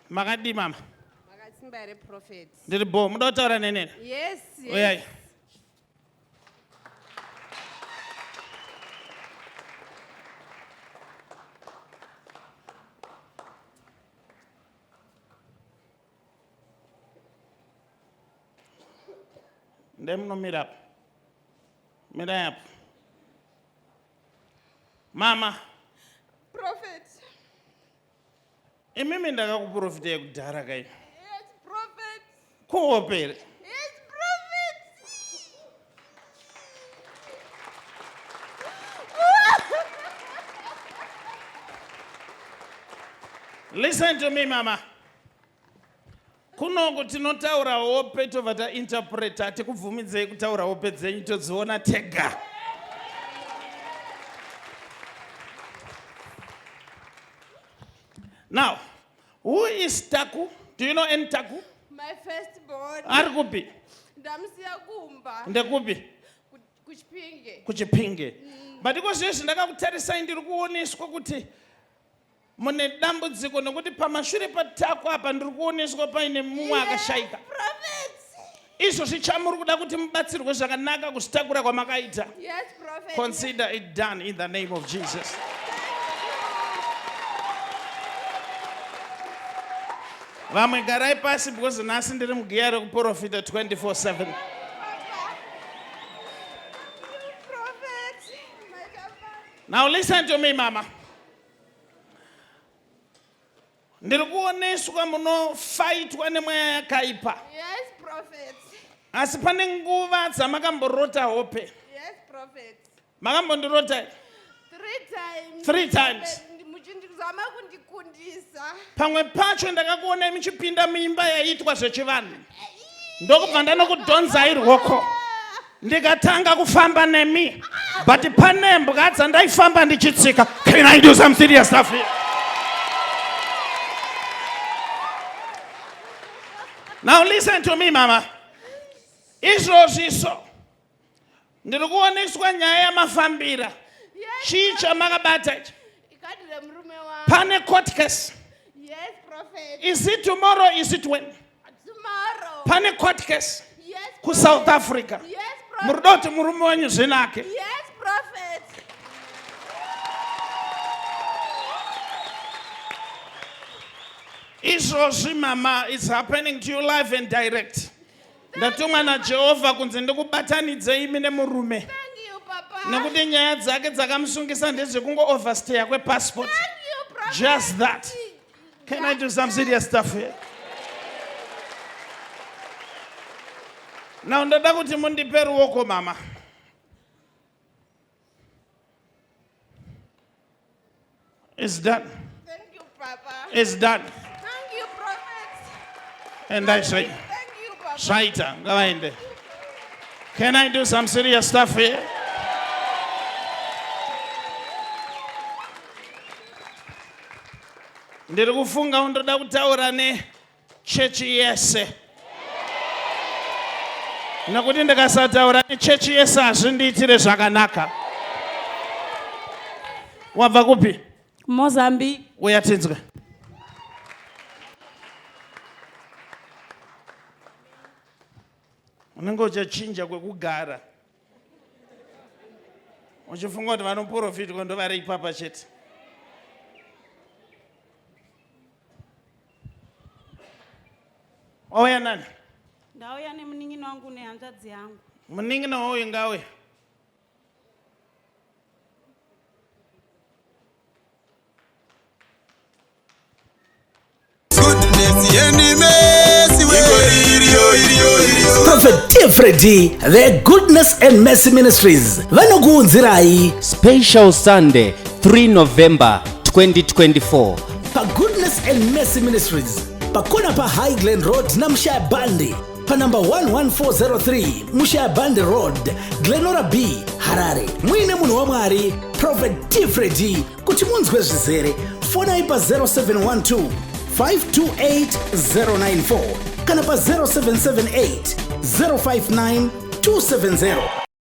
Magadi mama. Makatsimbare prophet. Ndiri bo muda kutaura nenene. Yes, yes. Uyai. Ndemnomira apa. Mira apa. Mama. Prophet. Imimi ndakakuprofita yekudhara kai. Yes, prophet. Kuopere. Yes, prophet. Listen to me, mama. Kuno tinotaura hope tovata interpreter tikubvumidzei kutaura hope dzenyu todziona tega. Now, who is Taku? Do you know any Taku? My firstborn. Ari kupi? Ndamsiya kumba. Ndekupi? Kuchipinge. Kuchipinge. But because zvese ndakakutarisai ndiri kuoneswa kuti mune dambudziko nokuti pamashure paTaku apa ndiri kuoneswa paine mumwe akashaika. Prophet. Izvo zvichamuri kuda kuti mubatsirwe zvakanaka kuzitakura kwamakaita. Yes, prophet. Consider it done in the name of Jesus. Vamwe garai pasi because nhasi ndiri mugiya rekuprofita 24/7. Prophet. My papa. Now listen to me, mama. Ndiri kuoneswa munofaitwa nemweya yakaipa. Yes, prophet. Asi pane nguva dzamakamborota hope. Yes, prophet. Makambondirota 3 times. 3 times. Muchindizama kundikundisa. Pamwe pacho ndakakuonai muchipinda muimba yaitwa zvechivanhu. Ndokubva ndanokudhonzai ruoko. Ndikatanga kufamba nemi. But pane mbwa dzandaifamba ndichitsika. Can I do some serious stuff here? Now listen to me, mama. Izvozviso ndiri kuoneswa nyaya yamafambira. Chii chamakabata ichi? Ikadire murume wangu. Pane court case. Yes, prophet. Is it tomorrow? Is it when? Tomorrow. Pane court case Yes, ku South Africa. Yes, prophet. Muruda kuti murume wenyu zvinake. Yes, prophet. Izvozvi mama, it's happening to you live and direct. Ndatumwa naJehovha kunzi ndikubatanidzei imi nemurume. Thank you, papa. Nekuti nyaya dzake dzakamusungisa ndezvekungo overstay kwepassport. Thank you, prophet. Just that. Can I do some serious stuff here? Now ndoda kuti mundipe ruoko mama. It's done. Thank you, papa. It's done. Thank you, prophet. And I say, Thank you, papa. Shaita, gawainde. Can I do some serious stuff here? Ndiri kufunga undoda kutaura nechechi yese. Nekuti ndikasataura nechechi yese hazvindiitire zvakanaka. Wabva kupi? Mozambique. Uyatinzwe. Unenge uchachinja kwekugara. Uchifunga kuti vanoprofitwa ndovari ipapa chete. Wauya nani? Ndauya nemunin'ino wangu nehanzvadzi yangu. Munin'ino wauyu ngauya. Prophet T Freddy, the Goodness and Mercy Ministries. Vanokuunzirai Special Sunday, 3 November 2024. pa Goodness and Mercy Ministries. Pakona pa Highland Road na Mshaya Bandi. Pa number 11403 Mshaya Bandi Road, Glenora B, Harare. Mwine munhu wa Mwari, Prophet T Freddy. Kuti munzwe zvizere, fona ipa 0712 528094 kana pa 0778 059 270.